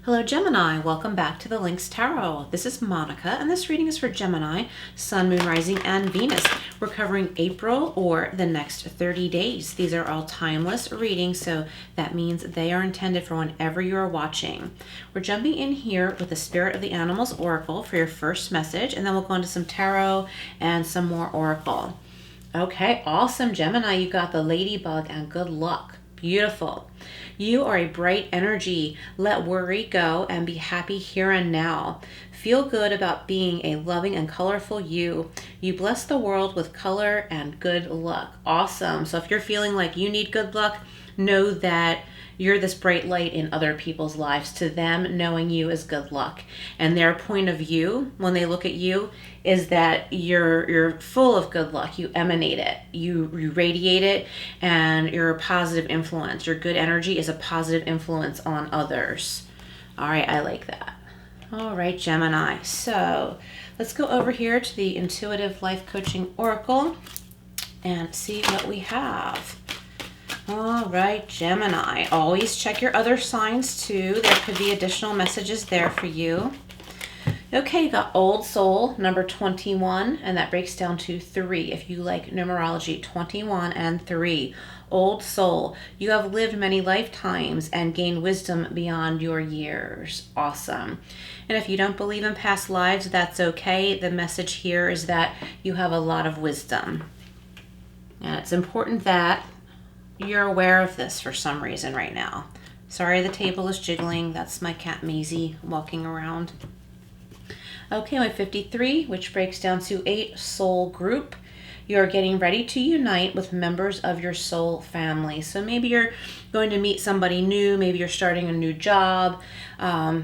Hello Gemini, welcome back to the Lynx Tarot. This is Monica and this reading is for Gemini, Sun, Moon, Rising, and Venus. We're covering April or the next 30 days. These are all timeless readings, so that means they are intended for whenever you are watching. We're jumping in here with the Spirit of the Animals Oracle for your first message, and then we'll go into some tarot and some more Oracle. Okay, awesome Gemini, you got the Ladybug and good luck. Beautiful. You are a bright energy. Let worry go and be happy here and now. Feel good about being a loving and colorful you. You bless the world with color and good luck. Awesome. So if you're feeling like you need good luck, know that you're this bright light in other people's lives. To them, knowing you is good luck. And their point of view, when they look at you, is that you're full of good luck. You emanate it. You radiate it, and you're a positive influence. Your good energy is a positive influence on others. All right, I like that. All right, Gemini. So let's go over here to the Intuitive Life Coaching Oracle and see what we have. All right, Gemini. Always check your other signs too. There could be additional messages there for you. Okay, you got Old Soul, number 21, and that breaks down to 3. If you like numerology, 21 and 3. Old Soul, you have lived many lifetimes and gained wisdom beyond your years. Awesome. And if you don't believe in past lives, that's okay. The message here is that you have a lot of wisdom. And it's important that you're aware of this for some reason right now. Sorry, the table is jiggling. That's my cat Maisie walking around. Okay, my 53, which breaks down to 8, soul group. You're getting ready to unite with members of your soul family. So maybe you're going to meet somebody new. Maybe you're starting a new job,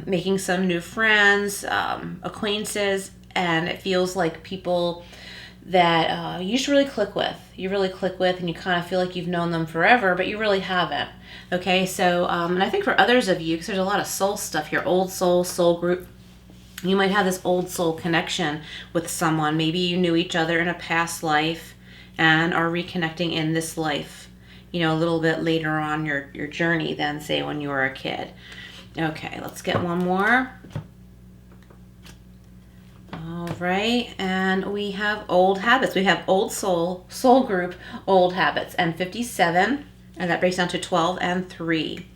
making some new friends, acquaintances, and it feels like people that you just really click with. You really click with, and you kind of feel like you've known them forever, but you really haven't. Okay, so, and I think for others of you, because there's a lot of soul stuff here, old soul, soul group, you might have this old soul connection with someone. Maybe you knew each other in a past life and are reconnecting in this life, you know, a little bit later on your journey than, say, when you were a kid. Okay, let's get one more. All right, and we have old habits. We have old soul, soul group, old habits, and 57, and that breaks down to 12 and 3.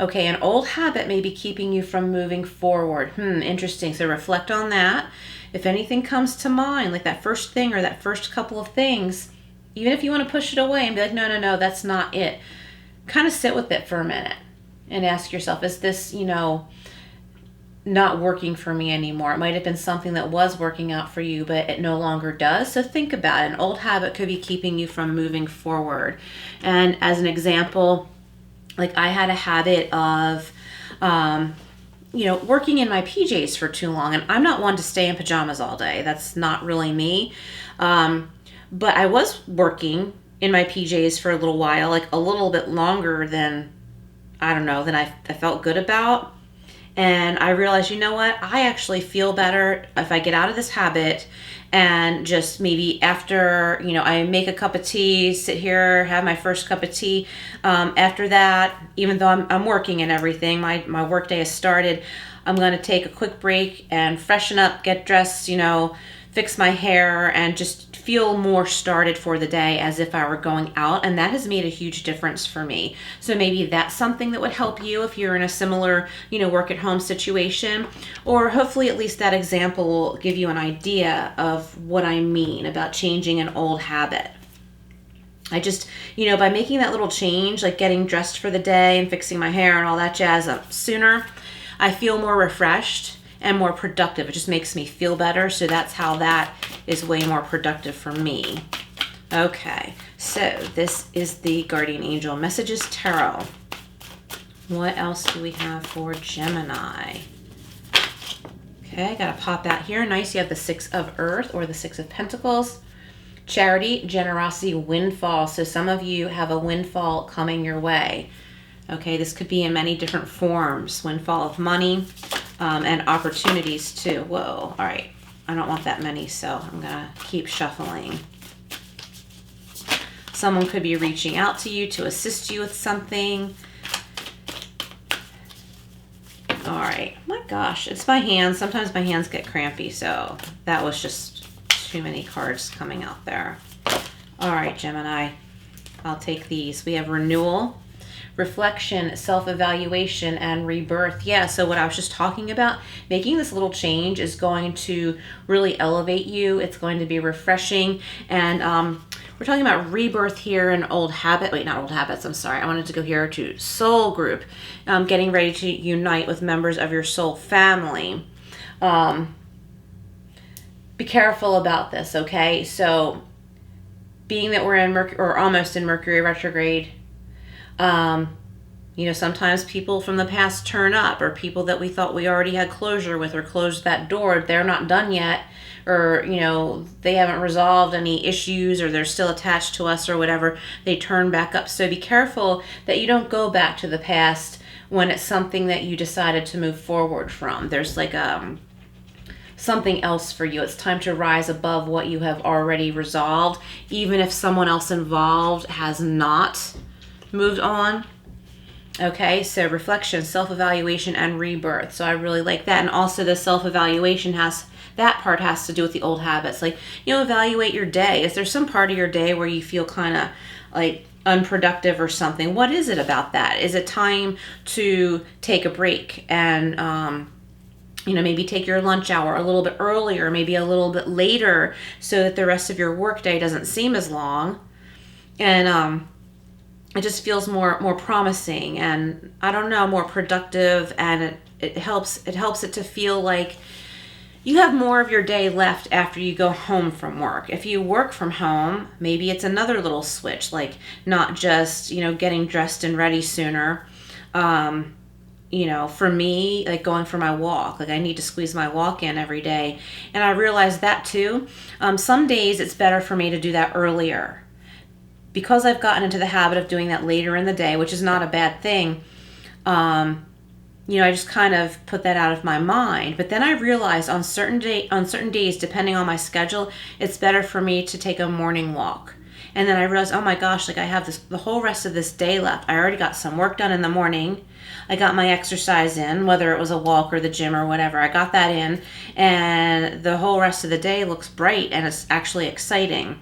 Okay, an old habit may be keeping you from moving forward. Interesting. So reflect on that. If anything comes to mind, like that first thing or that first couple of things, even if you want to push it away and be like, no, that's not it. Kind of sit with it for a minute and ask yourself, is this, not working for me anymore? It might have been something that was working out for you, but it no longer does. So think about it. An old habit could be keeping you from moving forward. And as an example, like I had a habit of, working in my PJs for too long. And I'm not one to stay in pajamas all day. That's not really me. But I was working in my PJs for a little while, like a little bit longer than I felt good about. And I realized, you know what? I actually feel better if I get out of this habit and just maybe after, I make a cup of tea, sit here, have my first cup of tea. After that, even though I'm working and everything, my work day has started, I'm going to take a quick break and freshen up, get dressed, fix my hair, and just feel more started for the day as if I were going out. And that has made a huge difference for me. So maybe that's something that would help you if you're in a similar, work at home situation, or hopefully at least that example will give you an idea of what I mean about changing an old habit. I just, by making that little change, like getting dressed for the day and fixing my hair and all that jazz up sooner, I feel more refreshed and more productive. It just makes me feel better. So that's how that is way more productive for me. Okay, so this is the Guardian Angel Messages Tarot. What else do we have for Gemini? Okay, gotta pop that here. Nice, you have the 6 of Earth or the 6 of Pentacles. Charity, generosity, windfall. So some of you have a windfall coming your way. Okay, this could be in many different forms. Windfall of money, and opportunities too. Whoa, all right. I don't want that many, so I'm gonna keep shuffling. Someone could be reaching out to you to assist you with something. All right. My gosh, it's my hands. Sometimes my hands get crampy, so that was just too many cards coming out there. All right, Gemini. I'll take these. We have renewal, reflection, self-evaluation, and rebirth. Yeah, so what I was just talking about, making this little change is going to really elevate you. It's going to be refreshing. And we're talking about rebirth here in old habit. Wait, not old habits. I'm sorry. I wanted to go here to soul group. Getting ready to unite with members of your soul family. Be careful about this, okay? So being that we're in Mercury, or almost in Mercury retrograde, you know, sometimes people from the past turn up, or people that we thought we already had closure with or closed that door, they're not done yet, or, you know, they haven't resolved any issues, or they're still attached to us or whatever, they turn back up. So be careful that you don't go back to the past when it's something that you decided to move forward from. There's like something else for you. It's time to rise above what you have already resolved, even if someone else involved has not moved on. Okay, so reflection, self-evaluation, and rebirth. So I really like that. And also the self-evaluation that part has to do with the old habits. Like, you know, evaluate your day. Is there some part of your day where you feel kind of like unproductive or something? What is it about that? Is it time to take a break and, you know, maybe take your lunch hour a little bit earlier, maybe a little bit later, so that the rest of your work day doesn't seem as long? And, it just feels more promising, and I don't know, more productive, and it helps it to feel like you have more of your day left after you go home from work. If you work from home, maybe it's another little switch, like not just, you know, getting dressed and ready sooner. You know, for me, like going for my walk, like I need to squeeze my walk in every day, and I realize that too. Some days it's better for me to do that earlier, because I've gotten into the habit of doing that later in the day, which is not a bad thing. You know, I just kind of put that out of my mind. But then I realized on certain days, depending on my schedule, it's better for me to take a morning walk. And then I realized, oh my gosh, like I have the whole rest of this day left. I already got some work done in the morning. I got my exercise in, whether it was a walk or the gym or whatever. I got that in, and the whole rest of the day looks bright, and it's actually exciting.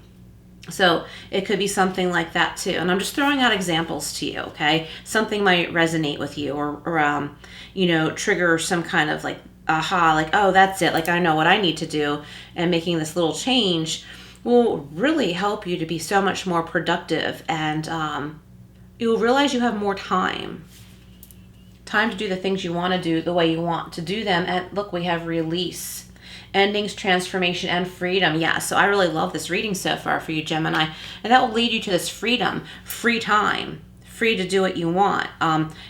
So it could be something like that too. And I'm just throwing out examples to you, okay? Something might resonate with you, or you know, trigger some kind of like aha, like, oh, that's it. Like, I know what I need to do. And making this little change will really help you to be so much more productive. And you'll realize you have more time to do the things you want to do the way you want to do them. And look, we have release, endings, transformation, and freedom. Yeah, so I really love this reading so far for you, Gemini. And that will lead you to this freedom, free time, free to do what you want.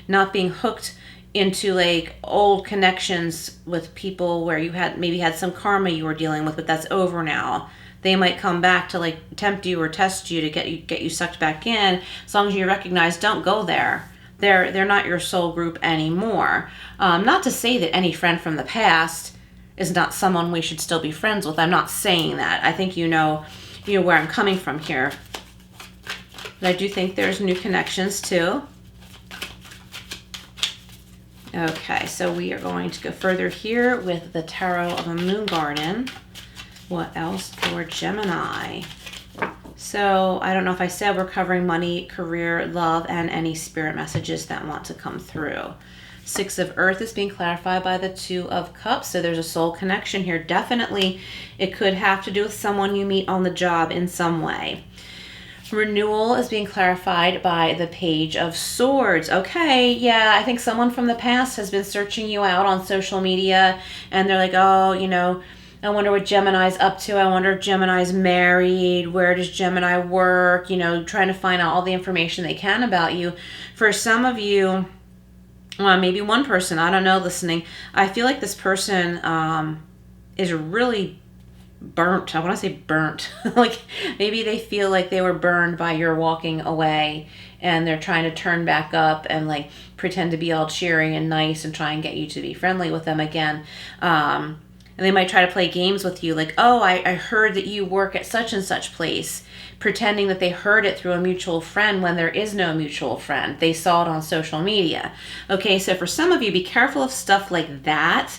Not being hooked into like old connections with people where you maybe had some karma you were dealing with, but that's over now. They might come back to like tempt you or test you to get you sucked back in. As long as you recognize, don't go there. They're not your soul group anymore. Not to say that any friend from the past is not someone we should still be friends with. I'm not saying that. I think you know where I'm coming from here. But I do think there's new connections too. Okay, so we are going to go further here with the Tarot of a Moon Garden. What else for Gemini? So I don't know if I said we're covering money, career, love, and any spirit messages that want to come through. Six of Earth is being clarified by the Two of Cups. So there's a soul connection here. Definitely it could have to do with someone you meet on the job in some way. Renewal is being clarified by the Page of Swords. Okay, yeah, I think someone from the past has been searching you out on social media, and they're like, oh, you know, I wonder what Gemini's up to. I wonder if Gemini's married. Where does Gemini work? You know, trying to find out all the information they can about you. For some of you, well, maybe one person, I don't know, listening, I feel like this person is really burnt. I want to say burnt. Like maybe they feel like they were burned by your walking away, and they're trying to turn back up and like pretend to be all cheery and nice and try and get you to be friendly with them again. And they might try to play games with you like, oh, I heard that you work at such and such place, pretending that they heard it through a mutual friend when there is no mutual friend. They saw it on social media. Okay, so for some of you, be careful of stuff like that.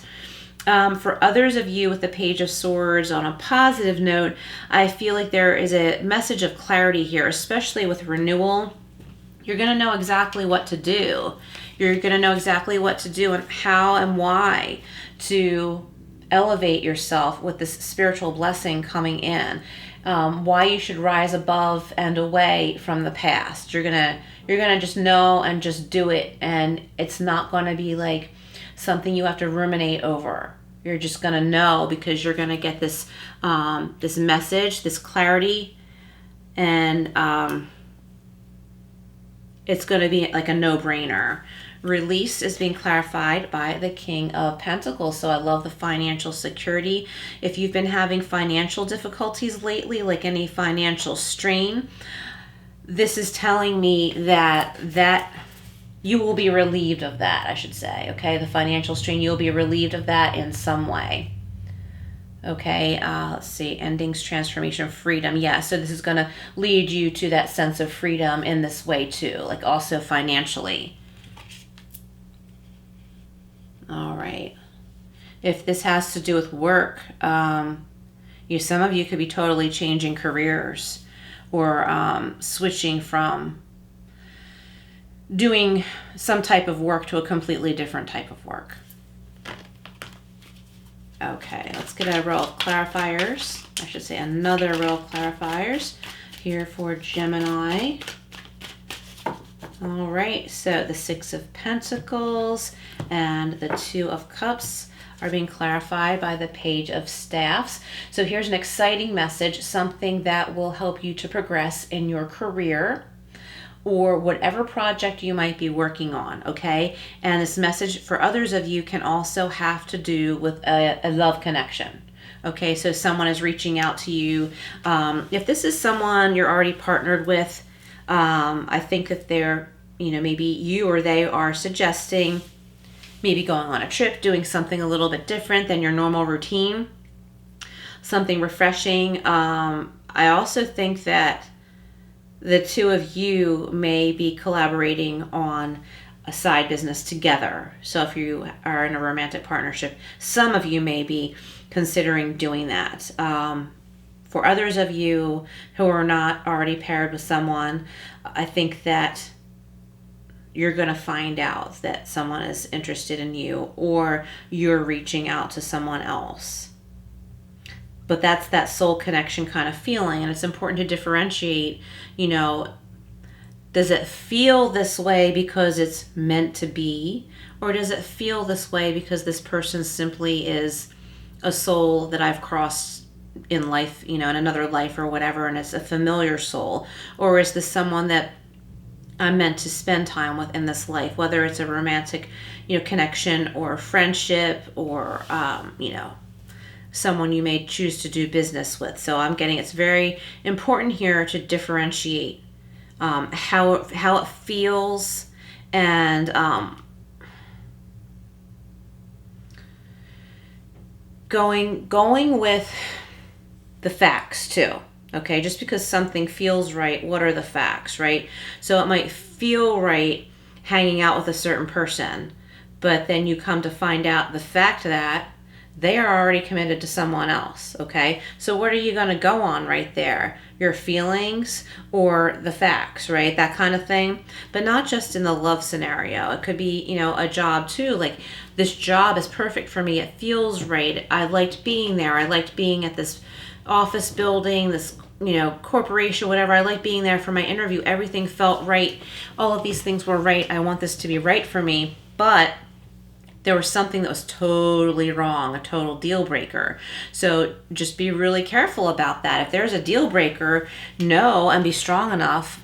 For others of you with the Page of Swords, on a positive note, I feel like there is a message of clarity here, especially with renewal. You're going to know exactly what to do. You're going to know exactly what to do and how and why to elevate yourself with this spiritual blessing coming in. Why you should rise above and away from the past. You're gonna just know and just do it, and it's not going to be like something you have to ruminate over. You're just going to know because you're going to get this this message, this clarity, and it's going to be like a no-brainer. Release is being clarified by the King of Pentacles. So I love the financial security. If you've been having financial difficulties lately, like any financial strain, this is telling me that you will be relieved of that, I should say. Okay, the financial strain, you'll be relieved of that in some way. Okay, let's see, endings, transformation, freedom. Yeah, so this is going to lead you to that sense of freedom in this way too, like also financially. All right. If this has to do with work, some of you could be totally changing careers or switching from doing some type of work to a completely different type of work. Okay, let's get a row of clarifiers. I should say another row of clarifiers here for Gemini. All right, so the Six of Pentacles and the Two of Cups are being clarified by the Page of Staffs. So here's an exciting message, something that will help you to progress in your career or whatever project you might be working on, okay? And this message for others of you can also have to do with a love connection. Okay, so someone is reaching out to you. If this is someone you're already partnered with, I think that they're, maybe you or they are suggesting maybe going on a trip, doing something a little bit different than your normal routine, something refreshing. I also think that the two of you may be collaborating on a side business together. So if you are in a romantic partnership, some of you may be considering doing that. For others of you who are not already paired with someone, I think that you're going to find out that someone is interested in you or you're reaching out to someone else. But that's that soul connection kind of feeling, and it's important to differentiate, does it feel this way because it's meant to be, or does it feel this way because this person simply is a soul that I've crossed in life, in another life or whatever, and it's a familiar soul, or is this someone that I'm meant to spend time with in this life, whether it's a romantic, connection or friendship or, someone you may choose to do business with. So I'm getting it's very important here to differentiate how it feels and going with the facts too. Okay, just because something feels right, what are the facts, right? So it might feel right hanging out with a certain person, but then you come to find out the fact that they are already committed to someone else, okay? So what are you going to go on right there? Your feelings or the facts, right? That kind of thing. But not just in the love scenario. It could be, a job too. Like, this job is perfect for me. It feels right. I liked being there. I liked being at this office building, this, corporation, whatever. I liked being there for my interview. Everything felt right. All of these things were right. I want this to be right for me. But there was something that was totally wrong, a total deal breaker. So just be really careful about that. If there's a deal breaker, know and be strong enough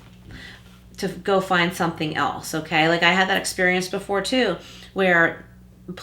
to go find something else, okay? Like I had that experience before too, where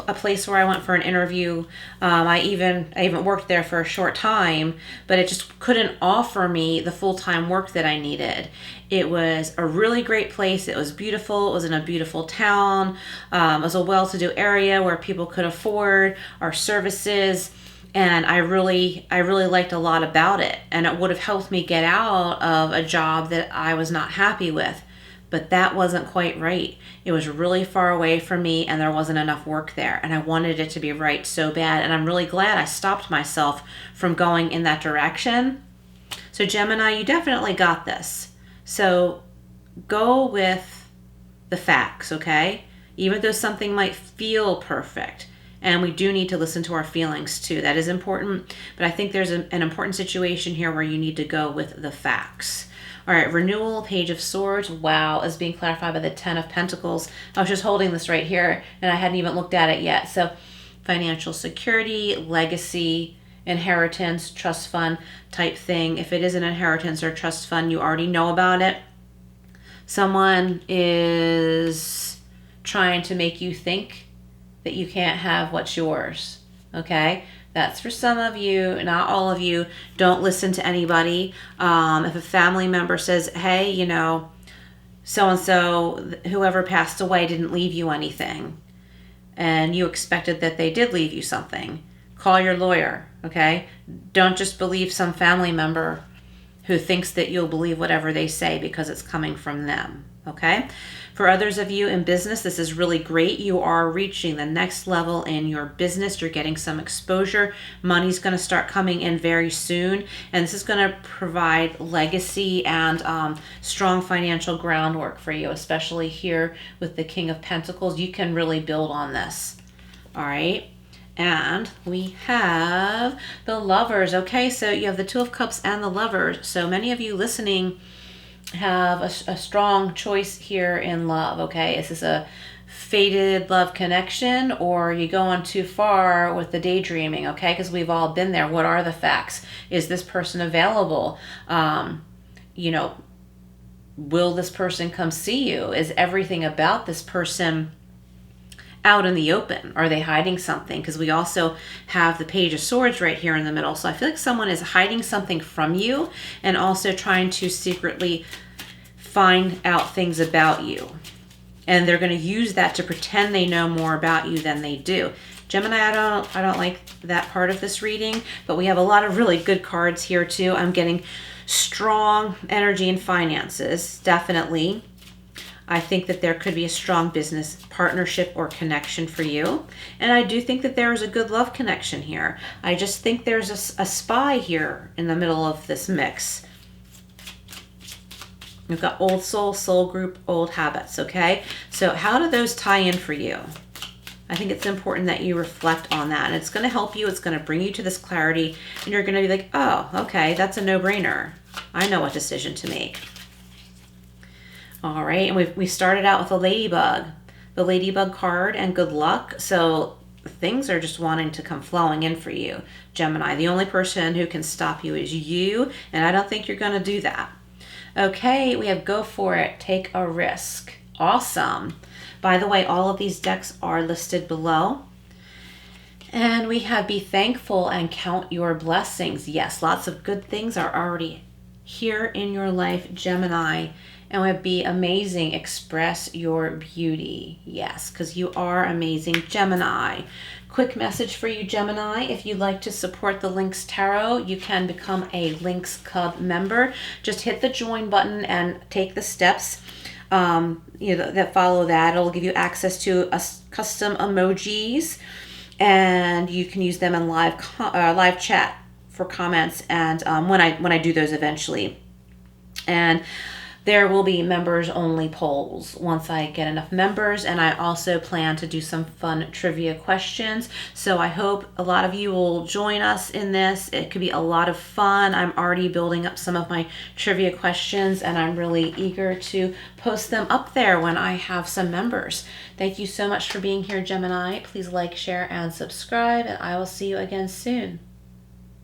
a place where I went for an interview, I even worked there for a short time, but it just couldn't offer me the full-time work that I needed. It was a really great place. It was beautiful. It was in a beautiful town. It was a well-to-do area where people could afford our services. And I really liked a lot about it, and it would have helped me get out of a job that I was not happy with. But that wasn't quite right. It was really far away from me, and there wasn't enough work there, and I wanted it to be right so bad. And I'm really glad I stopped myself from going in that direction. So Gemini, you definitely got this. So go with the facts, okay? Even though something might feel perfect. And we do need to listen to our feelings too. That is important. But I think there's an important situation here where you need to go with the facts. All right, renewal, Page of Swords. Wow, is being clarified by the Ten of Pentacles. I was just holding this right here, and I hadn't even looked at it yet. So financial security, legacy, inheritance, trust fund type thing. If it is an inheritance or trust fund, you already know about it. Someone is trying to make you think that you can't have what's yours, okay? That's for some of you, not all of you. Don't listen to anybody. If a family member says, hey, you know, so-and-so, whoever passed away didn't leave you anything, and you expected that they did leave you something, call your lawyer, okay? Don't just believe some family member who thinks that you'll believe whatever they say because it's coming from them, okay? For others of you in business, this is really great. You are reaching the next level in your business. You're getting some exposure. Money's going to start coming in very soon, and this is going to provide legacy and strong financial groundwork for you, especially here with the King of Pentacles. You can really build on this, all right? And we have the Lovers. Okay, so you have the Two of Cups and the Lovers. So many of you listening have a strong choice here in love, okay? Is this a fated love connection, or are you going too far with the daydreaming, okay? Because we've all been there. What are the facts? Is this person available? You know, will this person come see you? Is everything about this person out in the open? Are they hiding something? Because we also have the Page of Swords right here in the middle. So I feel like someone is hiding something from you and also trying to secretly find out things about you. And they're going to use that to pretend they know more about you than they do. Gemini, I don't like that part of this reading, but we have a lot of really good cards here too. I'm getting strong energy and finances, definitely. I think that there could be a strong business partnership or connection for you. And I do think that there is a good love connection here. I just think there's a spy here in the middle of this mix. You've got old soul, soul group, old habits, okay? So how do those tie in for you? I think it's important that you reflect on that. And it's going to help you. It's going to bring you to this clarity. And you're going to be like, oh, okay, that's a no-brainer. I know what decision to make. All right, and we started out with a ladybug. The ladybug card and good luck. So things are just wanting to come flowing in for you, Gemini. The only person who can stop you is you, and I don't think you're going to do that. Okay, we have go for it, take a risk. Awesome. By the way, all of these decks are listed below. And we have be thankful and count your blessings. Yes, lots of good things are already here in your life, Gemini. And would be amazing. Express your beauty. Yes, because you are amazing, Gemini. Quick message for you, Gemini. If you'd like to support the Lynx Tarot, you can become a Lynx Club member. Just hit the join button and take the steps that follow that. It'll give you access to custom emojis, and you can use them in live chat for comments. And when I do those eventually, and there will be members only polls once I get enough members, and I also plan to do some fun trivia questions. So I hope a lot of you will join us in this. It could be a lot of fun. I'm already building up some of my trivia questions, and I'm really eager to post them up there when I have some members. Thank you so much for being here, Gemini. Please like, share, and subscribe, and I will see you again soon.